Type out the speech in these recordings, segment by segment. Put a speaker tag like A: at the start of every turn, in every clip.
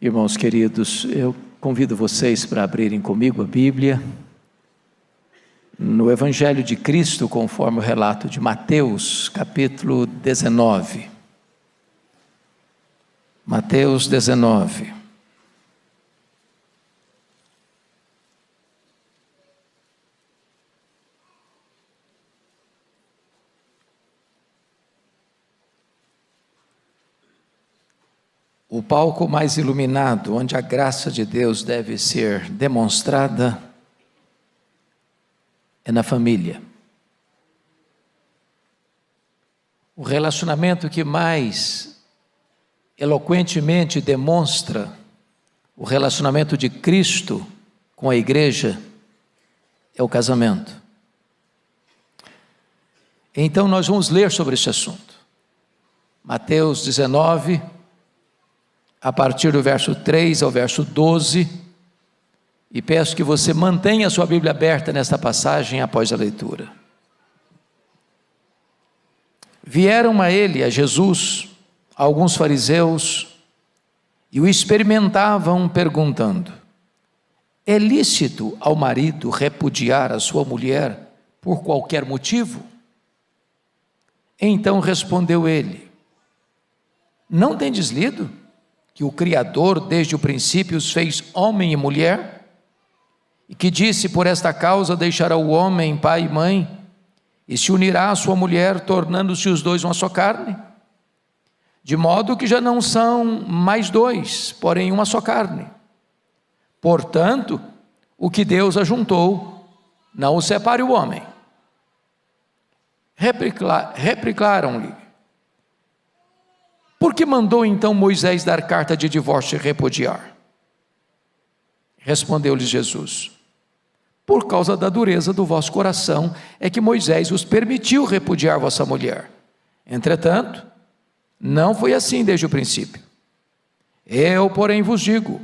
A: Irmãos queridos, eu convido vocês para abrirem comigo a Bíblia, no Evangelho de Cristo, conforme o relato de Mateus, capítulo 19. Mateus 19. O palco mais iluminado, onde a graça de Deus deve ser demonstrada, é na família. O relacionamento que mais eloquentemente demonstra o relacionamento de Cristo com a igreja é o casamento. Então nós vamos ler sobre esse assunto. Mateus 19, a partir do verso 3 ao verso 12, e peço que você mantenha a sua Bíblia aberta nesta passagem após a leitura. Vieram a ele, a Jesus, alguns fariseus, e o experimentavam perguntando: é lícito ao marido repudiar a sua mulher por qualquer motivo? Então respondeu ele: não tendes lido que o Criador desde o princípio os fez homem e mulher, e que disse: por esta causa deixará o homem pai e mãe, e se unirá à sua mulher, tornando-se os dois uma só carne? De modo que já não são mais dois, porém uma só carne. Portanto, o que Deus ajuntou, não o separe o homem. Replicaram-lhe: por que mandou então Moisés dar carta de divórcio e repudiar? Respondeu-lhes Jesus: por causa da dureza do vosso coração é que Moisés vos permitiu repudiar vossa mulher. Entretanto, não foi assim desde o princípio. Eu, porém, vos digo: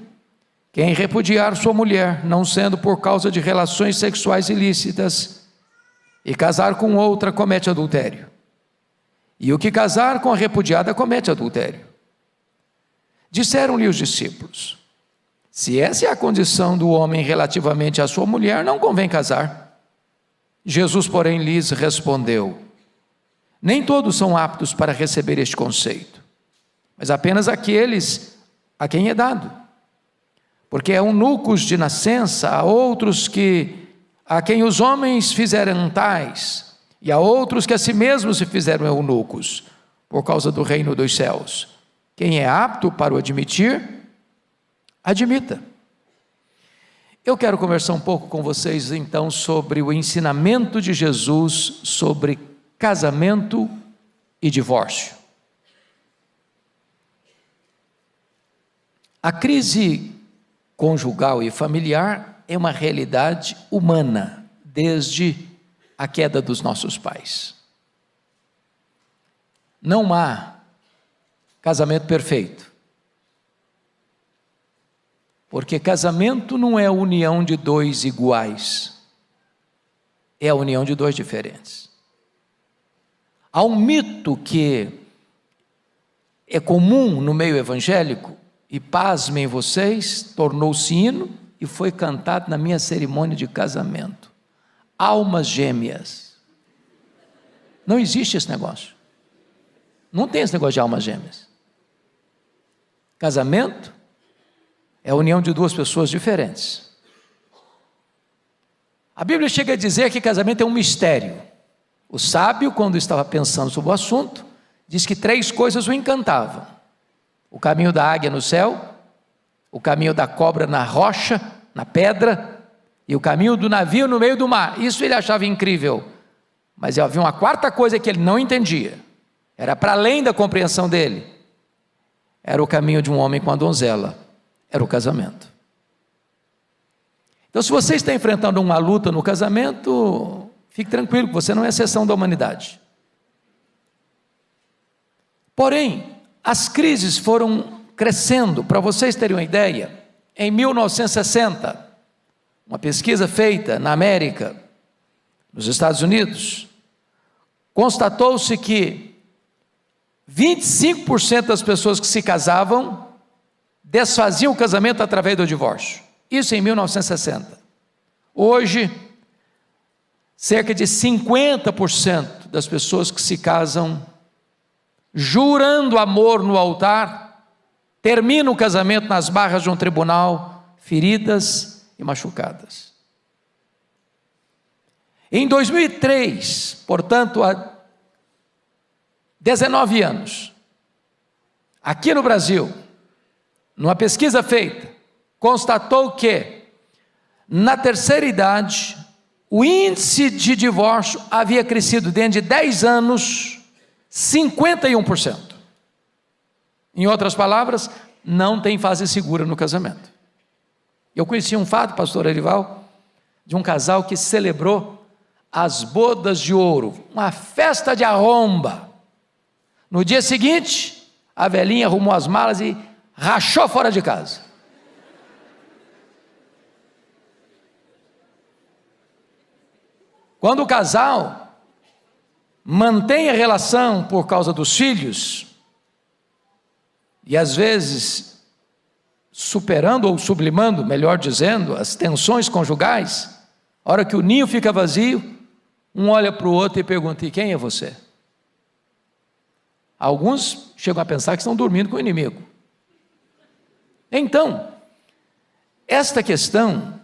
A: quem repudiar sua mulher, não sendo por causa de relações sexuais ilícitas, e casar com outra, comete adultério. E o que casar com a repudiada comete adultério. Disseram-lhe os discípulos: se essa é a condição do homem relativamente à sua mulher, não convém casar. Jesus, porém, lhes respondeu: nem todos são aptos para receber este conceito, mas apenas aqueles a quem é dado. Porque há eunucos de nascença, há outros a quem os homens fizeram tais, e há outros que a si mesmos se fizeram eunucos, por causa do reino dos céus. Quem é apto para o admitir, admita. Eu quero conversar um pouco com vocês então sobre o ensinamento de Jesus sobre casamento e divórcio. A crise conjugal e familiar é uma realidade humana desde a queda dos nossos pais. Não há casamento perfeito, porque casamento não é a união de dois iguais, é a união de dois diferentes. Há um mito que é comum no meio evangélico, e pasmem vocês, tornou-se hino e foi cantado na minha cerimônia de casamento: almas gêmeas. Não existe esse negócio. Não tem esse negócio de almas gêmeas. Casamento é a união de duas pessoas diferentes. A Bíblia chega a dizer que casamento é um mistério. O sábio, quando estava pensando sobre o assunto, diz que 3 coisas o encantavam: o caminho da águia no céu, o caminho da cobra na rocha, na pedra, e o caminho do navio no meio do mar. Isso ele achava incrível, mas havia uma 4ª coisa que ele não entendia, era para além da compreensão dele, era o caminho de um homem com a donzela, era o casamento. Então, se você está enfrentando uma luta no casamento, fique tranquilo, você não é exceção da humanidade. Porém, as crises foram crescendo. Para vocês terem uma ideia, em 1960, uma pesquisa feita na América, nos Estados Unidos, constatou-se que 25% das pessoas que se casavam desfaziam o casamento através do divórcio. Isso em 1960. Hoje, cerca de 50% das pessoas que se casam jurando amor no altar, terminam o casamento nas barras de um tribunal, feridas e machucadas. Em 2003, portanto, há 19 anos, aqui no Brasil, numa pesquisa feita, constatou que, na terceira idade, o índice de divórcio havia crescido dentro de 10 anos, 51%. Em outras palavras, não tem fase segura no casamento. Eu conheci um fato, pastor Erival, de um casal que celebrou as bodas de ouro, uma festa de arromba. No dia seguinte, a velhinha arrumou as malas e rachou fora de casa. Quando o casal mantém a relação por causa dos filhos, e às vezes superando ou sublimando, melhor dizendo, as tensões conjugais, a hora que o ninho fica vazio, um olha para o outro e pergunta: e quem é você? Alguns chegam a pensar que estão dormindo com o inimigo. Então, esta questão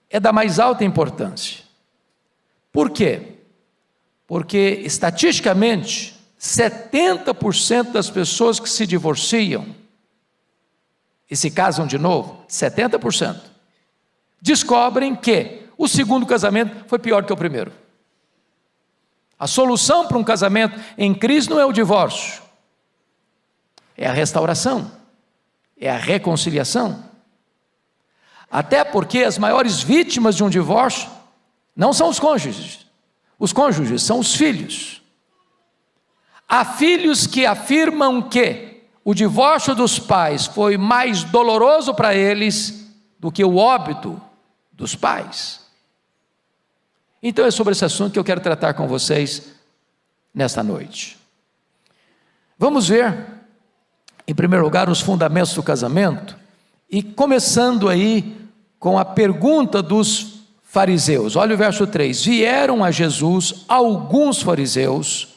A: é da mais alta importância. Por quê? Porque, estatisticamente, 70% das pessoas que se divorciam e se casam de novo, 70%, descobrem que o segundo casamento foi pior que o primeiro. A solução para um casamento em crise não é o divórcio, é a restauração, é a reconciliação. Até porque as maiores vítimas de um divórcio não são os cônjuges são os filhos. Há filhos que afirmam que o divórcio dos pais foi mais doloroso para eles do que o óbito dos pais. Então é sobre esse assunto que eu quero tratar com vocês nesta noite. Vamos ver, em primeiro lugar, os fundamentos do casamento, e começando aí com a pergunta dos fariseus. Olha o verso 3: vieram a Jesus alguns fariseus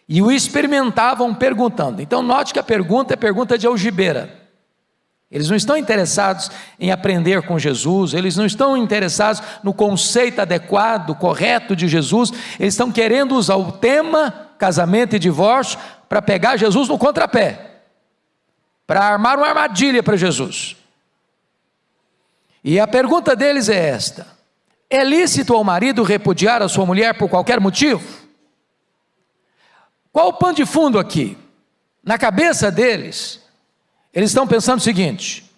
A: e o experimentavam perguntando. Então note que a pergunta é pergunta de algibeira. Eles não estão interessados em aprender com Jesus, eles não estão interessados no conceito adequado, correto de Jesus, eles estão querendo usar o tema casamento e divórcio para pegar Jesus no contrapé, para armar uma armadilha para Jesus. E a pergunta deles é esta: é lícito ao marido repudiar a sua mulher por qualquer motivo? Qual o pano de fundo aqui? Na cabeça deles, eles estão pensando o seguinte: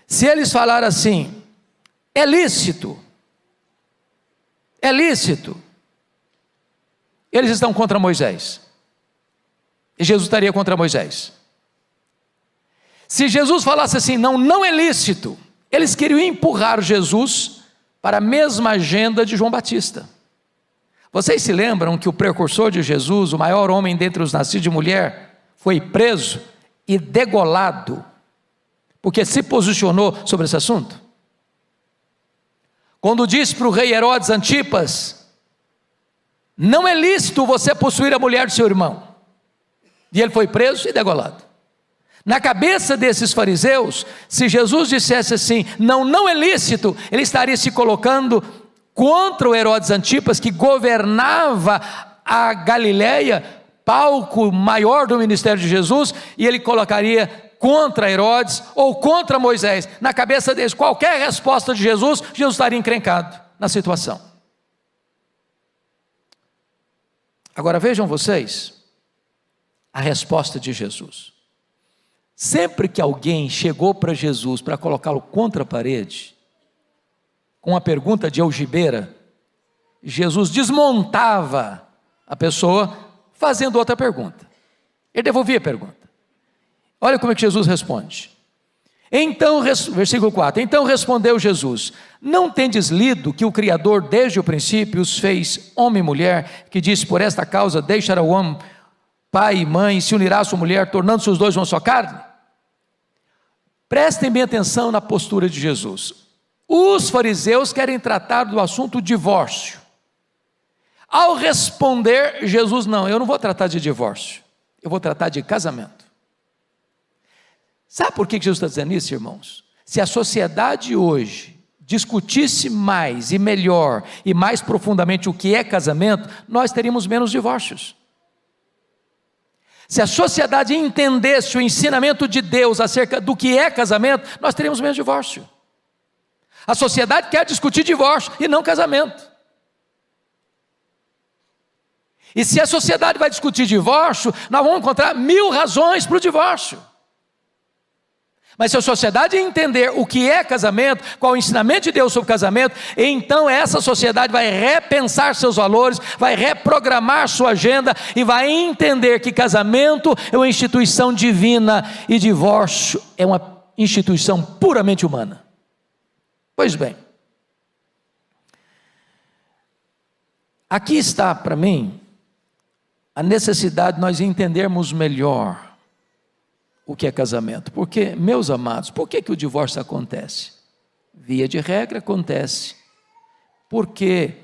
A: se eles falarem assim, é lícito, eles estão contra Moisés, e Jesus estaria contra Moisés. Se Jesus falasse assim, não é lícito, eles queriam empurrar Jesus para a mesma agenda de João Batista. Vocês se lembram que o precursor de Jesus, o maior homem dentre os nascidos de mulher, foi preso e degolado, porque se posicionou sobre esse assunto? Quando disse para o rei Herodes Antipas: não é lícito você possuir a mulher de seu irmão, e ele foi preso e degolado. Na cabeça desses fariseus, se Jesus dissesse assim, não é lícito, ele estaria se colocando contra o Herodes Antipas, que governava a Galileia, palco maior do ministério de Jesus, e ele colocaria contra Herodes ou contra Moisés. Na cabeça deles, qualquer resposta de Jesus estaria encrencado na situação. Agora vejam vocês a resposta de Jesus. Sempre que alguém chegou para Jesus para colocá-lo contra a parede, com uma pergunta de algibeira, Jesus desmontava a pessoa fazendo outra pergunta. Ele devolvia a pergunta. Olha como é que Jesus responde. Então, versículo 4, então respondeu Jesus: não tendes lido que o Criador desde o princípio os fez homem e mulher, que disse: por esta causa deixará o homem pai e mãe, e se unirá a sua mulher, tornando-se os dois uma só carne? Prestem bem atenção na postura de Jesus. Os fariseus querem tratar do assunto divórcio. Ao responder, Jesus, não, eu não vou tratar de divórcio, eu vou tratar de casamento. Sabe por que Jesus está dizendo isso, irmãos? Se a sociedade hoje discutisse mais e melhor e mais profundamente o que é casamento, nós teríamos menos divórcios. Se a sociedade entendesse o ensinamento de Deus acerca do que é casamento, nós teríamos menos divórcio. A sociedade quer discutir divórcio e não casamento. E se a sociedade vai discutir divórcio, nós vamos encontrar 1000 razões para o divórcio. Mas se a sociedade entender o que é casamento, qual é o ensinamento de Deus sobre casamento, então essa sociedade vai repensar seus valores, vai reprogramar sua agenda e vai entender que casamento é uma instituição divina e divórcio é uma instituição puramente humana. Pois bem, aqui está para mim a necessidade de nós entendermos melhor o que é casamento. Porque, meus amados, por que o divórcio acontece? Via de regra acontece porque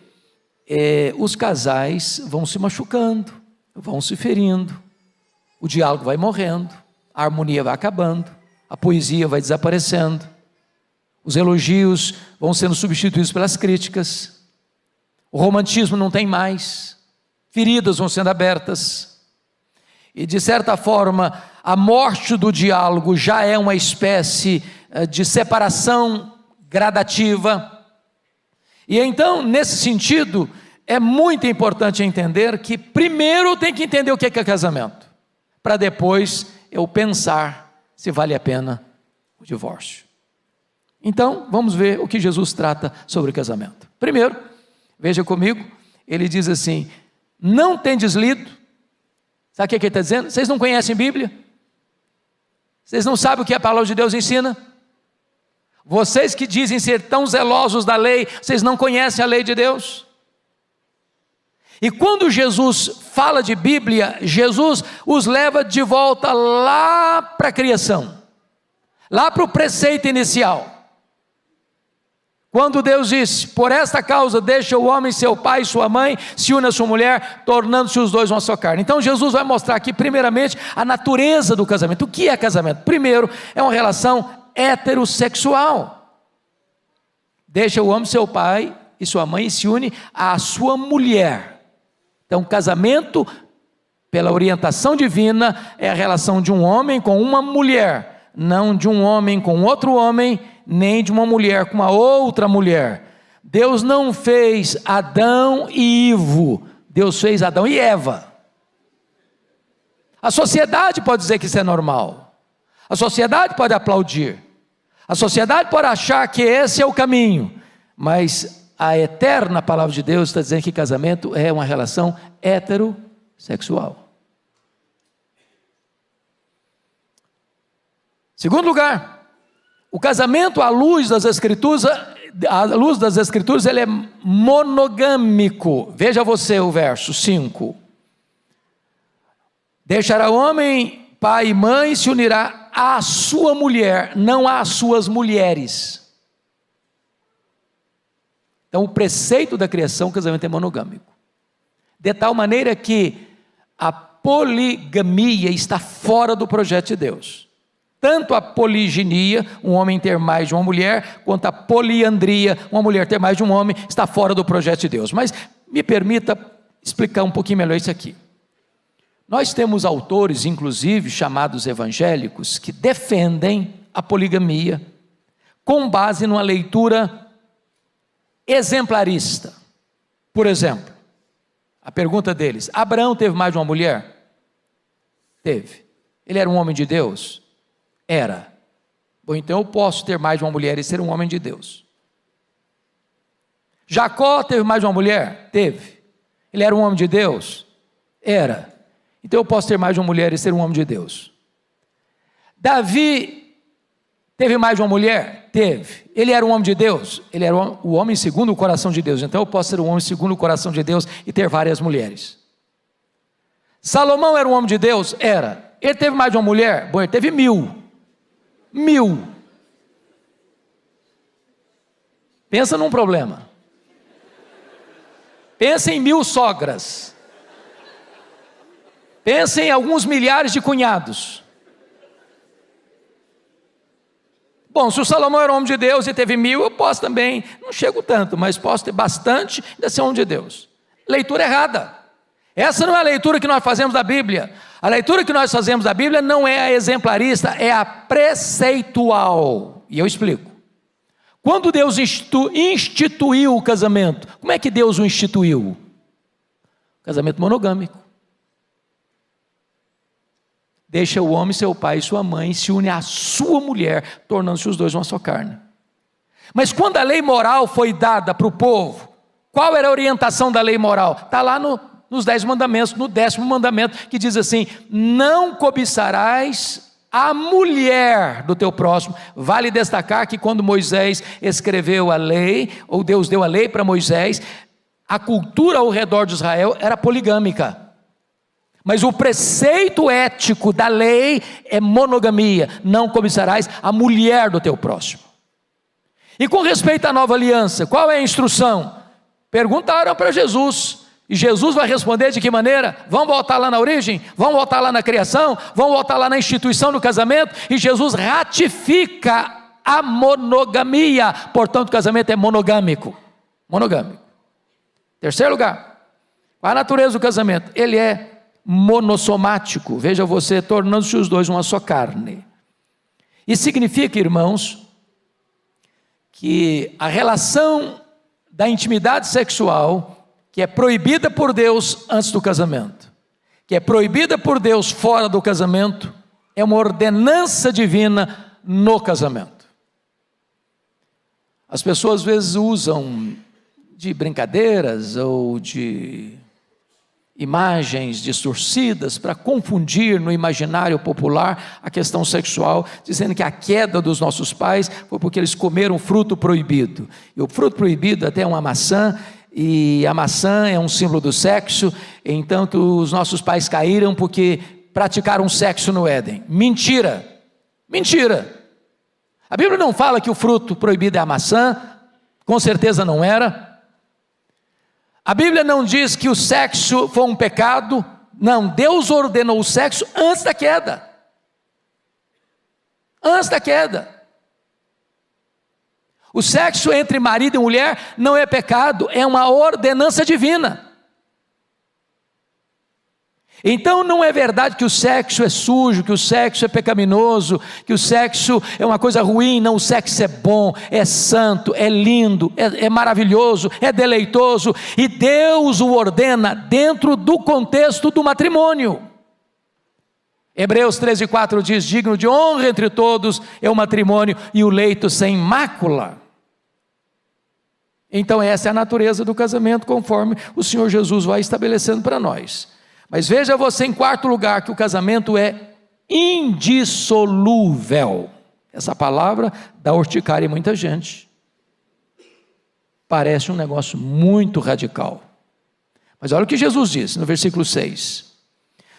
A: os casais vão se machucando, vão se ferindo, o diálogo vai morrendo, a harmonia vai acabando, a poesia vai desaparecendo, os elogios vão sendo substituídos pelas críticas, o romantismo não tem mais, feridas vão sendo abertas, e de certa forma, a morte do diálogo já é uma espécie de separação gradativa, e então, nesse sentido, é muito importante entender que primeiro tem que entender o que é casamento, para depois eu pensar se vale a pena o divórcio. Então, vamos ver o que Jesus trata sobre casamento. Primeiro, veja comigo, ele diz assim: não tendes lido? Sabe o que ele está dizendo? Vocês não conhecem Bíblia? Vocês não sabem o que a palavra de Deus ensina? Vocês que dizem ser tão zelosos da lei, vocês não conhecem a lei de Deus? E quando Jesus fala de Bíblia, Jesus os leva de volta lá para a criação, lá para o preceito inicial. Quando Deus disse: por esta causa deixa o homem seu pai e sua mãe, se une a sua mulher, tornando-se os dois uma só carne. Então Jesus vai mostrar aqui primeiramente a natureza do casamento. O que é casamento? Primeiro, é uma relação heterossexual. Deixa o homem seu pai e sua mãe e se une à sua mulher. Então casamento, pela orientação divina, é a relação de um homem com uma mulher, não de um homem com outro homem, nem de uma mulher com uma outra mulher. Deus não fez Adão e Ivo, Deus fez Adão e Eva. A sociedade pode dizer que isso é normal, a sociedade pode aplaudir, a sociedade pode achar que esse é o caminho, mas a eterna palavra de Deus está dizendo que casamento é uma relação heterossexual. Segundo lugar, o casamento à luz das Escrituras, ele é monogâmico. Veja você o verso 5. Deixará o homem pai e mãe e se unirá à sua mulher, não às suas mulheres. Então o preceito da criação, o casamento é monogâmico. De tal maneira que a poligamia está fora do projeto de Deus. Tanto a poliginia, um homem ter mais de uma mulher, quanto a poliandria, uma mulher ter mais de um homem, está fora do projeto de Deus. Mas me permita explicar um pouquinho melhor isso aqui. Nós temos autores, inclusive, chamados evangélicos, que defendem a poligamia, com base numa leitura exemplarista. Por exemplo, a pergunta deles: Abraão teve mais de uma mulher? Teve. Ele era um homem de Deus? Era. Bom, então eu posso ter mais de uma mulher e ser um homem de Deus. Jacó teve mais de uma mulher? Teve. Ele era um homem de Deus? Era. Então eu posso ter mais de uma mulher e ser um homem de Deus. Davi teve mais de uma mulher? Teve. Ele era um homem de Deus? Ele era o homem segundo o coração de Deus. Então eu posso ser um homem segundo o coração de Deus e ter várias mulheres. Salomão era um homem de Deus? Era. Ele teve mais de uma mulher? Bom, ele teve 1000. Pensa num problema. Pensa em 1000 sogras. Pensa em alguns milhares de cunhados. Bom, se o Salomão era homem de Deus e teve 1000, eu posso também, não chego tanto, mas posso ter bastante e ainda ser homem de Deus. Leitura errada. Essa não é a leitura que nós fazemos da Bíblia. A leitura que nós fazemos da Bíblia não é a exemplarista, é a preceitual. E eu explico. Quando Deus instituiu o casamento, como é que Deus o instituiu? Casamento monogâmico. Deixa o homem, seu pai e sua mãe, se une à sua mulher, tornando-se os dois uma só carne. Mas quando a lei moral foi dada para o povo, qual era a orientação da lei moral? Está lá nos 10 mandamentos, no 10º mandamento, que diz assim: não cobiçarás a mulher do teu próximo. Vale destacar que quando Moisés escreveu a lei, ou Deus deu a lei para Moisés, a cultura ao redor de Israel era poligâmica. Mas o preceito ético da lei é monogamia. Não cobiçarás a mulher do teu próximo. E com respeito à nova aliança, qual é a instrução? Perguntaram para Jesus. E Jesus vai responder de que maneira? Vamos voltar lá na origem? Vamos voltar lá na criação? Vamos voltar lá na instituição do casamento? E Jesus ratifica a monogamia. Portanto, o casamento é monogâmico. Monogâmico. Terceiro lugar. Qual a natureza do casamento? Ele é monossomático. Veja você, tornando-se os dois uma só carne. Isso significa, irmãos, que a relação da intimidade sexual, que é proibida por Deus antes do casamento, que é proibida por Deus fora do casamento, é uma ordenança divina no casamento. As pessoas às vezes usam de brincadeiras ou de imagens distorcidas para confundir no imaginário popular a questão sexual, dizendo que a queda dos nossos pais foi porque eles comeram fruto proibido. E o fruto proibido até é uma maçã, e a maçã é um símbolo do sexo, então que os nossos pais caíram porque praticaram sexo no Éden. Mentira! Mentira! A Bíblia não fala que o fruto proibido é a maçã, com certeza não era. A Bíblia não diz que o sexo foi um pecado. Não, Deus ordenou o sexo antes da queda. Antes da queda. O sexo entre marido e mulher não é pecado, é uma ordenança divina. Então não é verdade que o sexo é sujo, que o sexo é pecaminoso, que o sexo é uma coisa ruim. Não, o sexo é bom, é santo, é lindo, é maravilhoso, é deleitoso, e Deus o ordena dentro do contexto do matrimônio. Hebreus 13:4 diz: digno de honra entre todos é o matrimônio e o leito sem mácula. Então essa é a natureza do casamento, conforme o Senhor Jesus vai estabelecendo para nós. Mas veja você, em quarto lugar, que o casamento é indissolúvel. Essa palavra dá urticária em muita gente. Parece um negócio muito radical. Mas olha o que Jesus disse no versículo 6.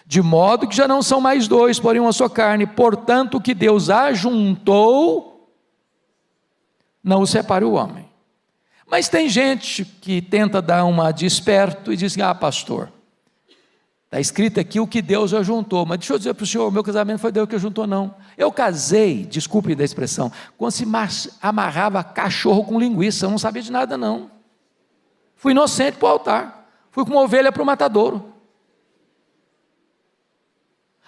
A: De modo que já não são mais dois, porém uma só carne. Portanto, o que Deus ajuntou, não o separe o homem. Mas tem gente que tenta dar uma de esperto e diz: ah, pastor, está escrito aqui o que Deus ajuntou, mas deixa eu dizer para o senhor, o meu casamento foi Deus que ajuntou, não. Eu casei, desculpe da expressão, quando se amarrava cachorro com linguiça, eu não sabia de nada não. Fui inocente para o altar, fui como ovelha para o matadouro.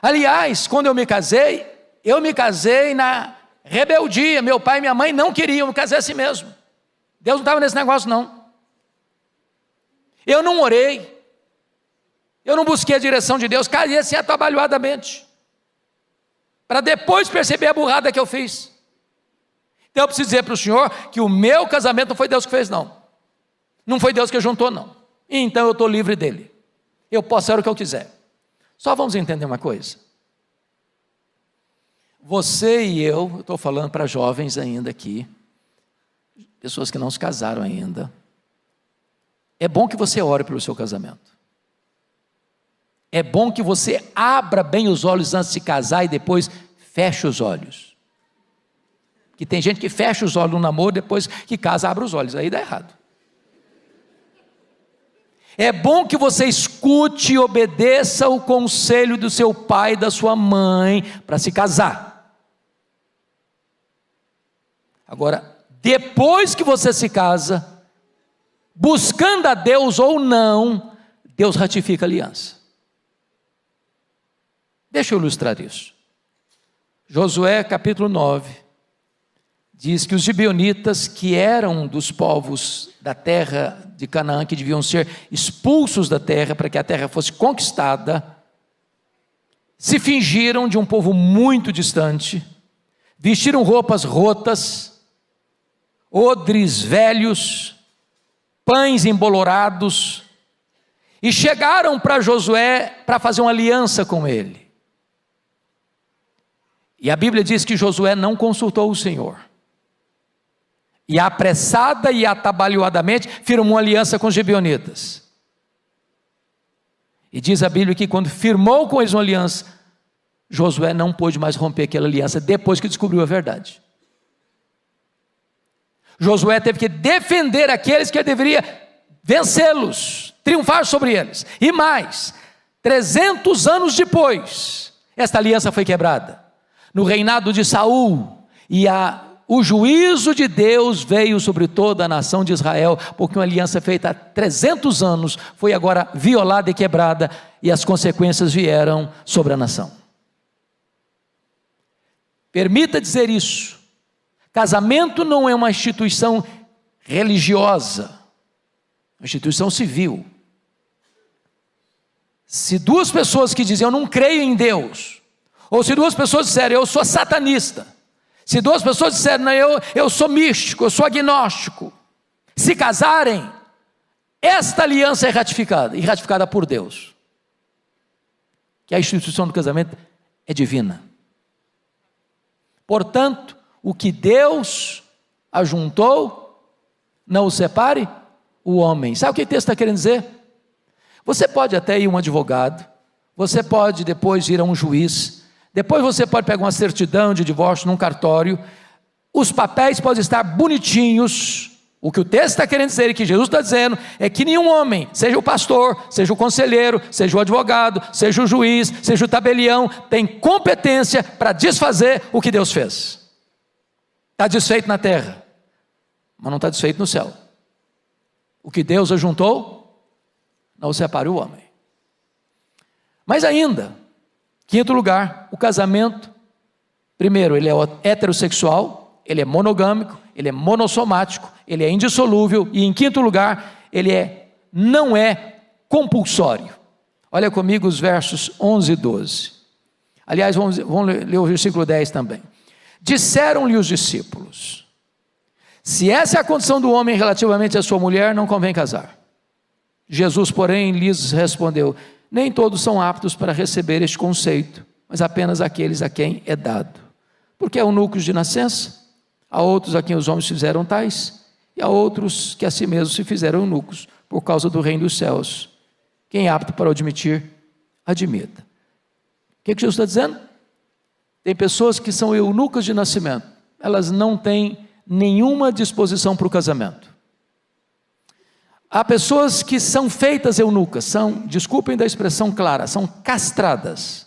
A: Aliás, quando eu me casei na rebeldia, meu pai e minha mãe não queriam, eu me casei assim mesmo. Deus não estava nesse negócio não. Eu não orei. Eu não busquei a direção de Deus, casei assim atabalhoadamente, para depois perceber a burrada que eu fiz. Então eu preciso dizer para o senhor que o meu casamento não foi Deus que fez não. Não foi Deus que juntou não. Então eu estou livre dele. Eu posso ser o que eu quiser. Só vamos entender uma coisa. Você e eu estou falando para jovens ainda aqui, pessoas que não se casaram ainda. É bom que você ore pelo seu casamento. É bom que você abra bem os olhos antes de se casar e depois feche os olhos. Que tem gente que fecha os olhos no namoro, depois que casa abre os olhos, aí dá errado. É bom que você escute e obedeça o conselho do seu pai e da sua mãe para se casar. Agora, depois que você se casa, buscando a Deus ou não, Deus ratifica a aliança. Deixa eu ilustrar isso. Josué capítulo 9, diz que os gibeonitas, que eram dos povos da terra de Canaã, que deviam ser expulsos da terra para que a terra fosse conquistada, se fingiram de um povo muito distante, vestiram roupas rotas, odres velhos, pães embolorados, e chegaram para Josué para fazer uma aliança com ele. E a Bíblia diz que Josué não consultou o Senhor, e apressada e atabalhoadamente firmou uma aliança com os gibeonitas. E diz a Bíblia que quando firmou com eles uma aliança, Josué não pôde mais romper aquela aliança depois que descobriu a verdade. Josué teve que defender aqueles que ele deveria vencê-los, triunfar sobre eles. E mais, 300 anos depois, esta aliança foi quebrada. No reinado de Saul, o juízo de Deus veio sobre toda a nação de Israel, porque uma aliança feita há 300 anos foi agora violada e quebrada, e as consequências vieram sobre a nação. Permita dizer isso: casamento não é uma instituição religiosa, é uma instituição civil. Se duas pessoas que dizem eu não creio em Deus, ou se duas pessoas disserem eu sou satanista, se duas pessoas disserem não, eu sou místico, eu sou agnóstico, se casarem, esta aliança é ratificada, e ratificada por Deus, que a instituição do casamento é divina. Portanto, o que Deus ajuntou, não o separe o homem. Sabe o que o texto está querendo dizer? Você pode até ir a um advogado, você pode depois ir a um juiz, depois você pode pegar uma certidão de divórcio num cartório, os papéis podem estar bonitinhos. O que o texto está querendo dizer, e que Jesus está dizendo, é que nenhum homem, seja o pastor, seja o conselheiro, seja o advogado, seja o juiz, seja o tabelião, tem competência para desfazer o que Deus fez. Está desfeito na terra, mas não está desfeito no céu. O que Deus ajuntou, não separe o homem. Mas ainda, quinto lugar, o casamento, primeiro, ele é heterossexual, ele é monogâmico, ele é monossomático, ele é indissolúvel, e em quinto lugar, ele não é compulsório. Olha comigo os versos 11 e 12. Aliás, vamos ler o versículo 10 também. Disseram-lhe os discípulos: se essa é a condição do homem relativamente à sua mulher, não convém casar. Jesus, porém, lhes respondeu: nem todos são aptos para receber este conceito, mas apenas aqueles a quem é dado. Porque há eunucos de nascença, há outros a quem os homens fizeram tais, e há outros que a si mesmos se fizeram eunucos, por causa do reino dos céus. Quem é apto para o admitir, admita. O que Jesus está dizendo? Tem pessoas que são eunucas de nascimento, elas não têm nenhuma disposição para o casamento. Há pessoas que são feitas eunucas, desculpem da expressão clara, são castradas,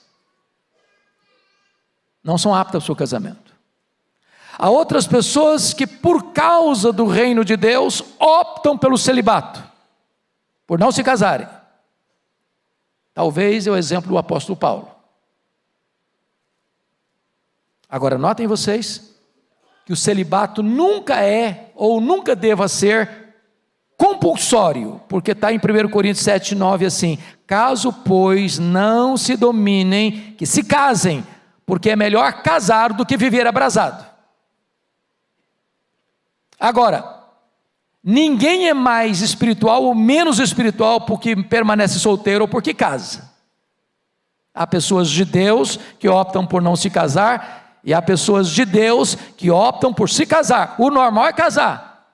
A: não são aptas para o casamento. Há outras pessoas que, por causa do reino de Deus, optam pelo celibato, por não se casarem. Talvez é o exemplo do apóstolo Paulo. Agora, notem vocês que o celibato nunca é ou nunca deva ser compulsório, porque está em 1 Coríntios 7, 9 assim: caso, pois, não se dominem, que se casem, porque é melhor casar do que viver abrasado. Agora, ninguém é mais espiritual ou menos espiritual porque permanece solteiro ou porque casa. Há pessoas de Deus que optam por não se casar, e há pessoas de Deus que optam por se casar. O normal é casar,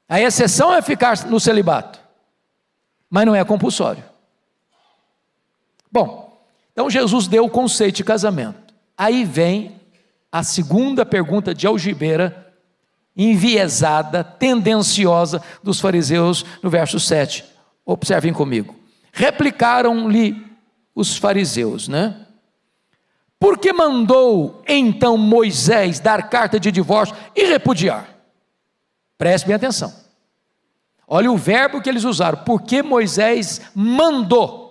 A: a exceção é ficar no celibato, mas não é compulsório. Bom, então Jesus deu o conceito de casamento. Aí vem a segunda pergunta de algibeira, enviesada, tendenciosa dos fariseus no verso 7. Observem comigo. Replicaram-lhe os fariseus, né? Por que mandou então Moisés dar carta de divórcio e repudiar? Preste bem atenção. Olha o verbo que eles usaram. Por que Moisés mandou?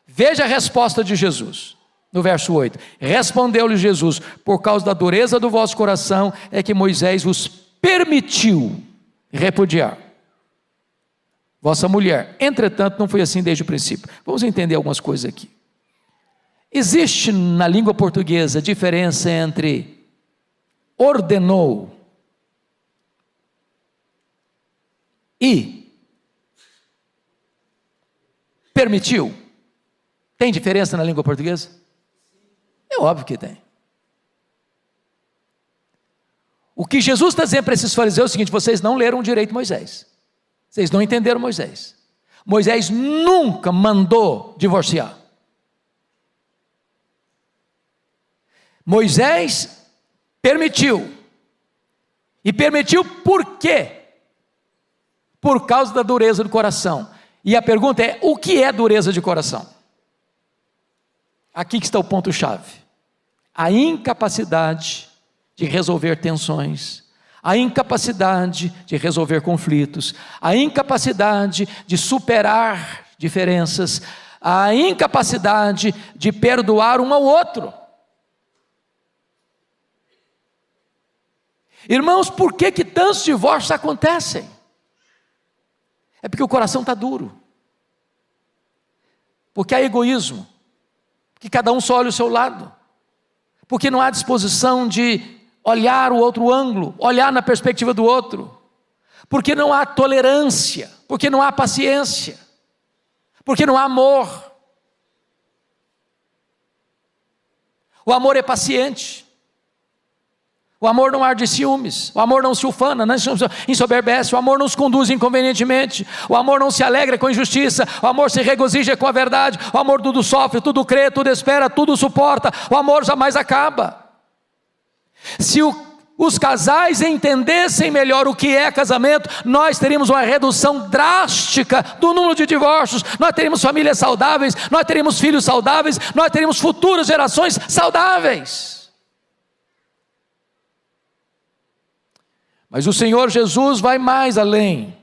A: Veja a resposta de Jesus, no verso 8. Respondeu-lhe Jesus: por causa da dureza do vosso coração é que Moisés vos permitiu repudiar vossa mulher. Entretanto, não foi assim desde o princípio. Vamos entender algumas coisas aqui. Existe na língua portuguesa diferença entre ordenou e permitiu. Tem diferença na língua portuguesa? É óbvio que tem. O que Jesus está dizendo para esses fariseus é o seguinte: vocês não leram direito Moisés. Vocês não entenderam Moisés. Moisés nunca mandou divorciar. Moisés permitiu. E permitiu por quê? Por causa da dureza do coração. E a pergunta é: o que é dureza de coração? Aqui que está o ponto-chave. A incapacidade de resolver tensões, a incapacidade de resolver conflitos, a incapacidade de superar diferenças, a incapacidade de perdoar um ao outro. Irmãos, por que tantos divórcios acontecem? É porque o coração está duro, porque há egoísmo, que cada um só olha o seu lado, porque não há disposição de olhar o outro ângulo, olhar na perspectiva do outro, porque não há tolerância, porque não há paciência, porque não há amor. O amor é paciente, o amor não arde ciúmes, o amor não se ufana, não se ensoberbece, o amor não se conduz inconvenientemente, o amor não se alegra com injustiça, o amor se regozija com a verdade, o amor tudo sofre, tudo crê, tudo espera, tudo suporta, o amor jamais acaba. Se os casais entendessem melhor o que é casamento, nós teríamos uma redução drástica do número de divórcios, nós teríamos famílias saudáveis, nós teríamos filhos saudáveis, nós teríamos futuras gerações saudáveis. Mas o Senhor Jesus vai mais além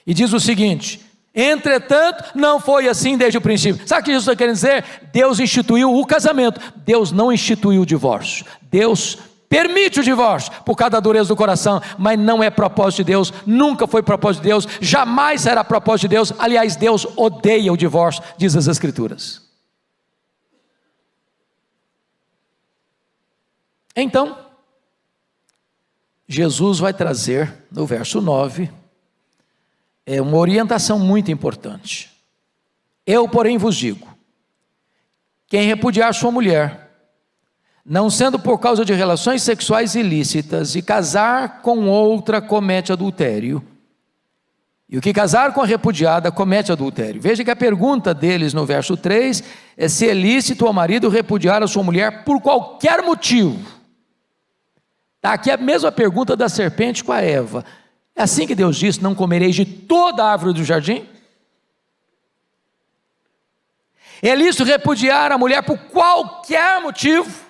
A: e diz o seguinte: entretanto, não foi assim desde o princípio. Sabe o que Jesus está querendo dizer? Deus instituiu o casamento, Deus não instituiu o divórcio. Deus permite o divórcio por causa da dureza do coração, mas não é propósito de Deus, nunca foi propósito de Deus, jamais será propósito de Deus. Aliás, Deus odeia o divórcio, diz as Escrituras. Então, Jesus vai trazer, no verso 9, uma orientação muito importante. Eu, porém, vos digo: quem repudiar sua mulher, não sendo por causa de relações sexuais ilícitas, e casar com outra, comete adultério. E o que casar com a repudiada, comete adultério. Veja que a pergunta deles no verso 3 é se é lícito ao marido repudiar a sua mulher por qualquer motivo. Está aqui a mesma pergunta da serpente com a Eva. É assim que Deus disse: não comereis de toda a árvore do jardim? É lícito repudiar a mulher por qualquer motivo?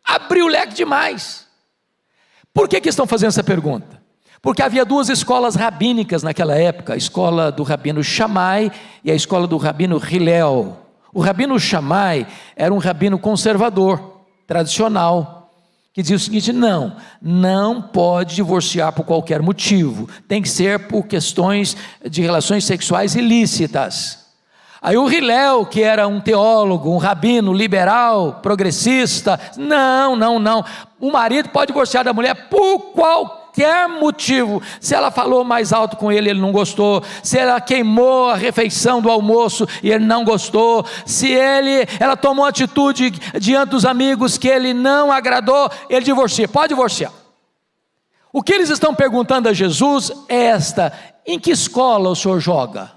A: Abriu o leque demais. Por que estão fazendo essa pergunta? Porque havia duas escolas rabínicas naquela época: a escola do rabino Shammai e a escola do rabino Hillel. O rabino Shammai era um rabino conservador, tradicional, que diz o seguinte: não pode divorciar por qualquer motivo, tem que ser por questões de relações sexuais ilícitas. Aí o Hillel, que era um teólogo, um rabino liberal, progressista, não, o marido pode divorciar da mulher por qualquer motivo. Se ela falou mais alto com ele, ele não gostou; se ela queimou a refeição do almoço e ele não gostou; se ela tomou atitude diante dos amigos que ele não agradou, ele divorcia, pode divorciar. O que eles estão perguntando a Jesus é em que escola o senhor joga?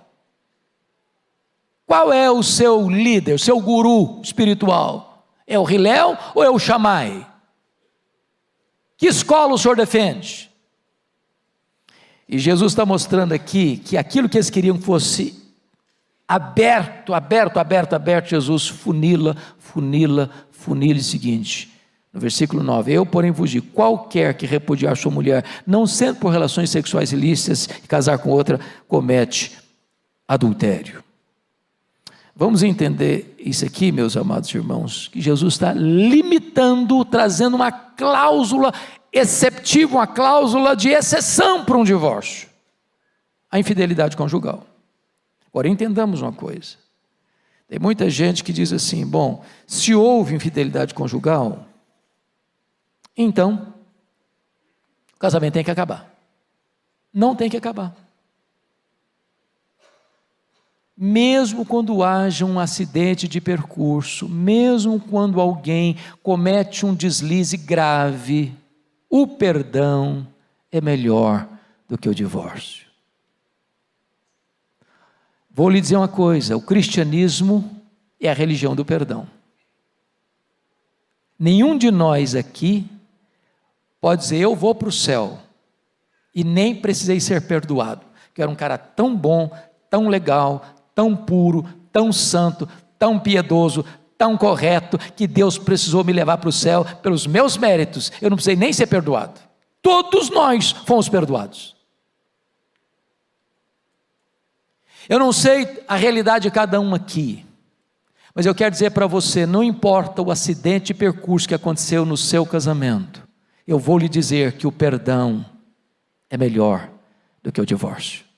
A: Qual é o seu líder, o seu guru espiritual? É o Hillel ou é o Shammai? Que escola o senhor defende? E Jesus está mostrando aqui que aquilo que eles queriam que fosse aberto, Jesus funila o seguinte, no versículo 9: eu, porém, vos digo, qualquer que repudiar sua mulher, não sendo por relações sexuais ilícitas, e casar com outra, comete adultério. Vamos entender isso aqui, meus amados irmãos, que Jesus está limitando, trazendo uma cláusula exceptiva, uma cláusula de exceção para um divórcio: a infidelidade conjugal. Agora entendamos uma coisa, tem muita gente que diz assim: bom, se houve infidelidade conjugal, então o casamento tem que acabar. Não tem que acabar. Mesmo quando haja um acidente de percurso, mesmo quando alguém comete um deslize grave, o perdão é melhor do que o divórcio. Vou lhe dizer uma coisa: o cristianismo é a religião do perdão. Nenhum de nós aqui pode dizer: eu vou para o céu e nem precisei ser perdoado, que era um cara tão bom, tão legal, tão puro, tão santo, tão piedoso, tão correto, que Deus precisou me levar para o céu pelos meus méritos, eu não precisei nem ser perdoado. Todos nós fomos perdoados. Eu não sei a realidade de cada um aqui, mas eu quero dizer para você: não importa o acidente de percurso que aconteceu no seu casamento, eu vou lhe dizer que o perdão é melhor do que o divórcio.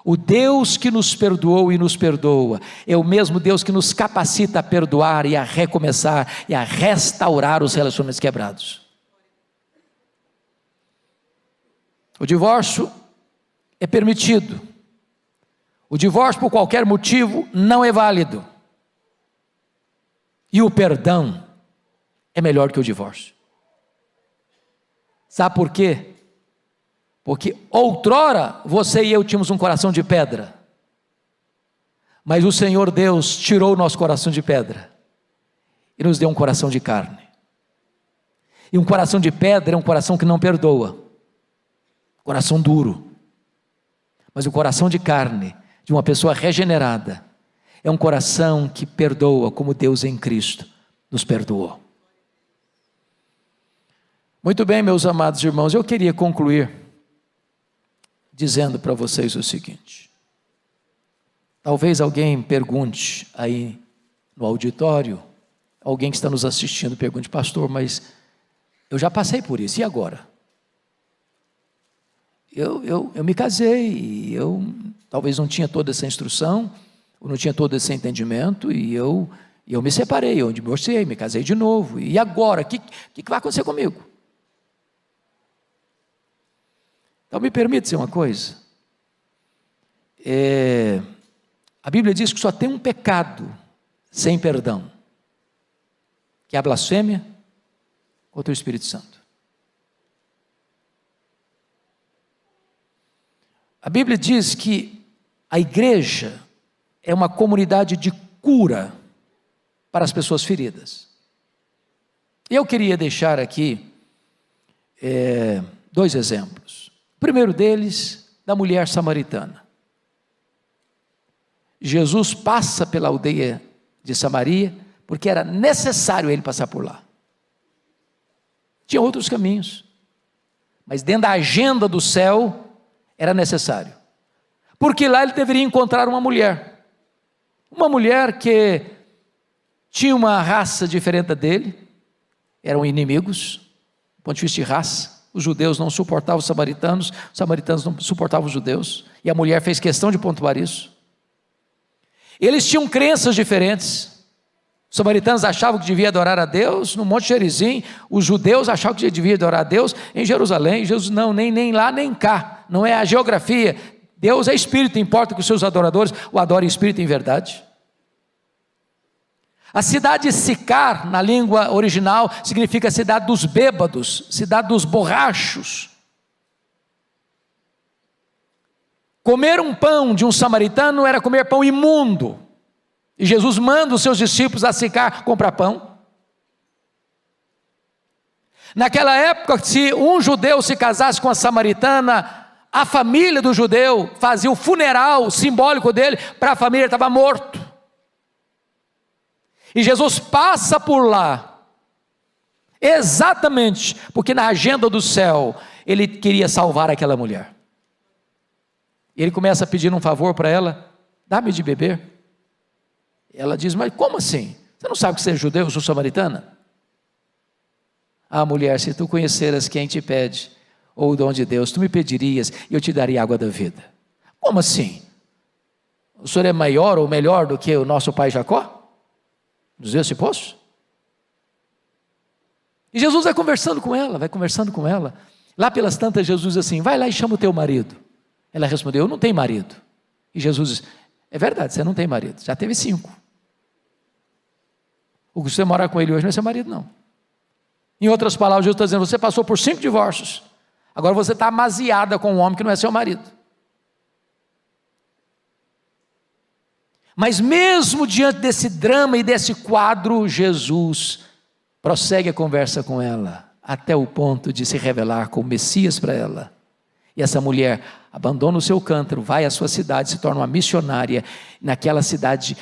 A: O Deus que nos perdoou e nos perdoa é o mesmo Deus que nos capacita a perdoar e a recomeçar e a restaurar os relacionamentos quebrados. O divórcio é permitido. O divórcio, por qualquer motivo, não é válido. E o perdão é melhor que o divórcio. Sabe por quê? Porque outrora você e eu tínhamos um coração de pedra, mas o Senhor Deus tirou o nosso coração de pedra e nos deu um coração de carne. E um coração de pedra é um coração que não perdoa, coração duro. Mas o coração de carne, de uma pessoa regenerada, é um coração que perdoa, como Deus em Cristo nos perdoou. Muito bem, meus amados irmãos, eu queria concluir dizendo para vocês o seguinte: talvez alguém pergunte aí no auditório, alguém que está nos assistindo pergunte: pastor, mas eu já passei por isso, e agora? Eu me casei, e eu talvez não tinha toda essa instrução, ou não tinha todo esse entendimento, e eu me separei, eu divorciei, me casei de novo, e agora? O que vai acontecer comigo? Então me permite dizer uma coisa, a Bíblia diz que só tem um pecado sem perdão, que é a blasfêmia contra o Espírito Santo. A Bíblia diz que a igreja é uma comunidade de cura para as pessoas feridas. Eu queria deixar aqui 2 exemplos. O primeiro deles, da mulher samaritana. Jesus passa pela aldeia de Samaria, porque era necessário ele passar por lá. Tinha outros caminhos, mas dentro da agenda do céu, era necessário. Porque lá ele deveria encontrar uma mulher que tinha uma raça diferente dele, eram inimigos, do ponto de vista de raça. Os judeus não suportavam os samaritanos não suportavam os judeus, e a mulher fez questão de pontuar isso. Eles tinham crenças diferentes. Os samaritanos achavam que devia adorar a Deus no Monte Gerizim, os judeus achavam que devia adorar a Deus em Jerusalém. Jesus não, nem lá nem cá, não é a geografia. Deus é espírito, importa que os seus adoradores o adorem em espírito e em verdade. A cidade de Sicar, na língua original, significa cidade dos bêbados, cidade dos borrachos. Comer um pão de um samaritano era comer pão imundo. E Jesus manda os seus discípulos a Sicar comprar pão. Naquela época, se um judeu se casasse com a samaritana, a família do judeu fazia o funeral simbólico dele, para a família estava morto. E Jesus passa por lá, exatamente porque na agenda do céu, ele queria salvar aquela mulher. E ele começa a pedir um favor para ela: dá-me de beber. Ela diz: mas como assim? Você não sabe que você é judeu, eu sou samaritana? Ah, mulher, se tu conheceras quem te pede, ou o dom de Deus, tu me pedirias e eu te daria água da vida. Como assim? O senhor é maior ou melhor do que o nosso pai Jacó? Nos deu esse poço? E Jesus vai conversando com ela. Lá pelas tantas, Jesus diz assim: vai lá e chama o teu marido. Ela respondeu: eu não tenho marido. E Jesus diz: é verdade, você não tem marido, já teve 5. O que você morar com ele hoje não é seu marido, não. Em outras palavras, Jesus está dizendo: você passou por 5 divórcios, agora você está amaziada com um homem que não é seu marido. Mas mesmo diante desse drama e desse quadro, Jesus prossegue a conversa com ela, até o ponto de se revelar como Messias para ela. E essa mulher abandona o seu cântaro, vai à sua cidade, se torna uma missionária. Naquela cidade,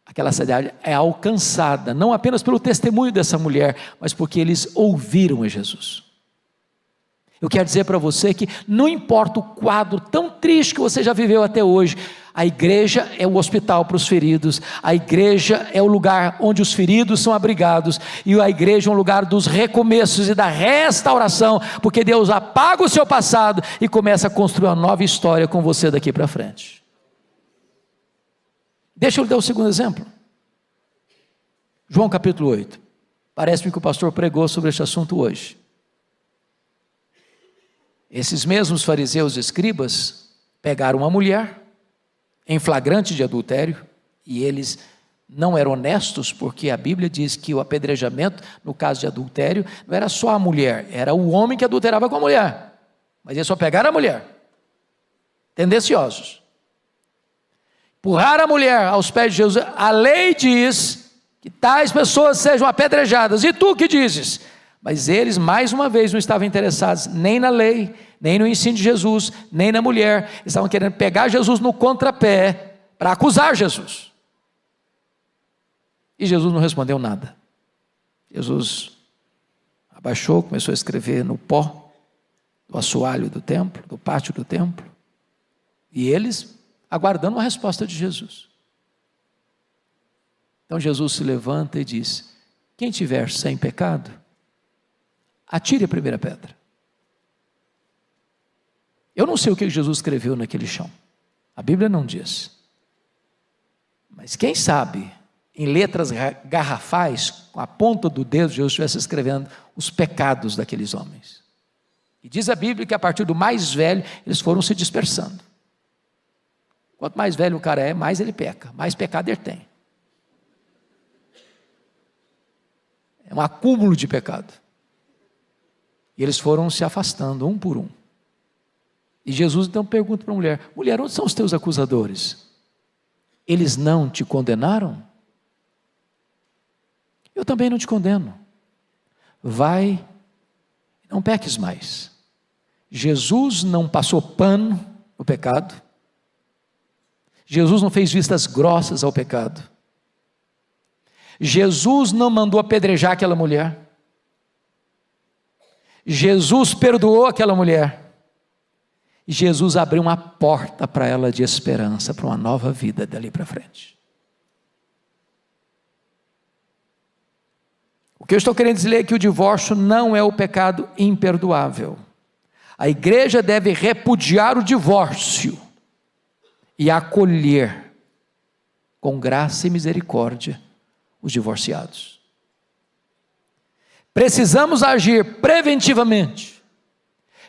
A: aquela cidade é alcançada, não apenas pelo testemunho dessa mulher, mas porque eles ouviram a Jesus. Eu quero dizer para você que não importa o quadro tão triste que você já viveu até hoje, a igreja é o hospital para os feridos, a igreja é o lugar onde os feridos são abrigados, e a igreja é um lugar dos recomeços e da restauração, porque Deus apaga o seu passado e começa a construir uma nova história com você daqui para frente. Deixa eu lhe dar o segundo exemplo. João capítulo 8. Parece-me que o pastor pregou sobre este assunto hoje. Esses mesmos fariseus e escribas pegaram uma mulher em flagrante de adultério, e eles não eram honestos, porque a Bíblia diz que o apedrejamento, no caso de adultério, não era só a mulher, era o homem que adulterava com a mulher, mas eles só pegaram a mulher, tendenciosos. Empurraram a mulher aos pés de Jesus. A lei diz que tais pessoas sejam apedrejadas, e tu que dizes? Mas eles, mais uma vez, não estavam interessados nem na lei, nem no ensino de Jesus, nem na mulher. Eles estavam querendo pegar Jesus no contrapé, para acusar Jesus. E Jesus não respondeu nada. Jesus abaixou, começou a escrever no pó do assoalho do templo, do pátio do templo, e eles aguardando a resposta de Jesus. Então Jesus se levanta e diz: quem tiver sem pecado, atire a primeira pedra. Eu não sei o que Jesus escreveu naquele chão, a Bíblia não diz, mas quem sabe, em letras garrafais, com a ponta do dedo, Jesus estivesse escrevendo os pecados daqueles homens. E diz a Bíblia que a partir do mais velho, eles foram se dispersando. Quanto mais velho o cara é, mais ele peca, mais pecado ele tem. É um acúmulo de pecado. E eles foram se afastando, um por um. E Jesus então pergunta para a mulher: mulher, onde são os teus acusadores? Eles não te condenaram? Eu também não te condeno. Vai, não peques mais. Jesus não passou pano no pecado. Jesus não fez vistas grossas ao pecado. Jesus não mandou apedrejar aquela mulher. Jesus perdoou aquela mulher. E Jesus abriu uma porta para ela de esperança, para uma nova vida dali para frente. O que eu estou querendo dizer é que o divórcio não é o pecado imperdoável. A igreja deve repudiar o divórcio e acolher com graça e misericórdia os divorciados. Precisamos agir preventivamente,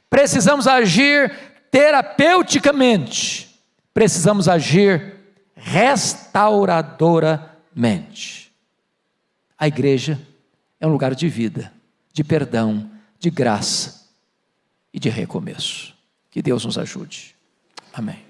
A: precisamos agir terapeuticamente, precisamos agir restauradoramente. A igreja é um lugar de vida, de perdão, de graça e de recomeço. Que Deus nos ajude. Amém.